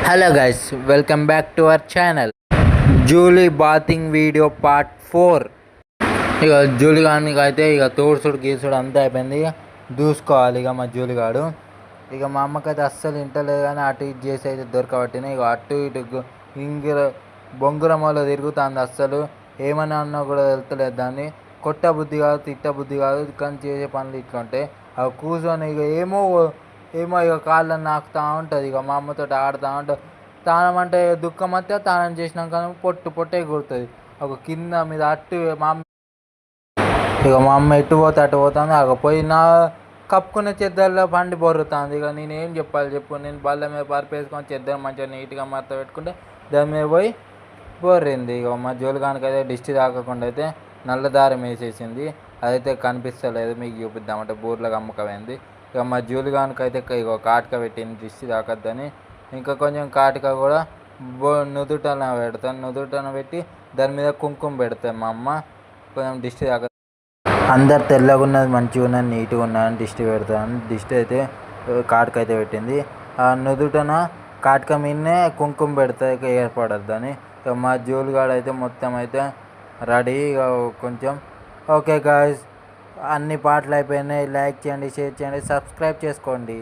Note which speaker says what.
Speaker 1: Hello guys, welcome back to our channel. Julie bathing video part 4. ఇక Julie గానికి అయితే ఇక తోడుసుడు గీసుడు అంతా అయిపోయింది. ఇక దూసుకోవాలి ఇక మా జూలిగాడు. ఇక మా అమ్మకైతే అస్సలు ఇంటలేదు కానీ అటు ఇటు చేసి అయితే దొరకబట్టిన. ఇక అటు ఇటు ఇంగిర బొంగురమ్మలో తిరుగుతుంది. అస్సలు ఏమన్నా అన్నా కూడా వెళ్తలేదు. దాన్ని కొట్ట బుద్ధి కాదు, తిట్ట బుద్ధి కాదు, కానీ చేసే పనులు ఇట్లుంటాయి. అవి కూర్చొని ఇక ఏమో ఇక కాళ్ళని నాకుతూ ఉంటుంది. ఇక మా అమ్మతో ఆడుతూ ఉంటుంది. తానం అంటే దుఃఖం వస్తే తానం చేసినాక పొట్టే కుడుతుంది. ఒక కింద మీద అట్టు మా అమ్మ ఎటు పోతే అటు పోతుంది. అక్కడ పోయినా కప్పుకునే చెద్దల్లో పండి బొర్రుతుంది. ఇక నేను ఏం చెప్పాలి చెప్పు. నేను బల్ల మీద పరిపేసుకొని చెద్దరు మంచిగా నీట్గా మత్త పెట్టుకుంటే దాని మీద పోయి బొర్రింది. ఇక మా జోలిగానికి అయితే దిష్టి తాకకుండా అయితే నల్ల దారం వేసేసింది. అదైతే కనిపిస్తలేదు, మీకు చూపిద్దామంటే బూర్లకు అమ్మకమైంది. ఇక మా జూలిగానికి అయితే ఇక కాటుక పెట్టింది దిష్టి తాకద్దని. ఇంకా కొంచెం కాటుక కూడా నుదుటన పెడతాను. నుదుటన పెట్టి దాని మీద కుంకుమ పెడతాను. మా అమ్మ కొంచెం దిష్టి తాక అందరు తెల్లగా ఉన్నది, మంచిగా ఉన్నది, నీట్గా ఉన్నదని దిష్టి పెడతాను. దిష్టి అయితే కాటుక అయితే పెట్టింది. ఆ నుదుటన కాటుక మీదనే కుంకుమ పెడతా ఏర్పడద్దని. ఇక మా జూలిగాడు అయితే మొత్తం అయితే రెడీ. ఇక కొంచెం ఓకే గాయ్స్, అన్ని పాటలు అయిపోయినాయి. లైక్ చేయండి, షేర్ చేయండి, సబ్స్క్రైబ్ చేసుకోండి.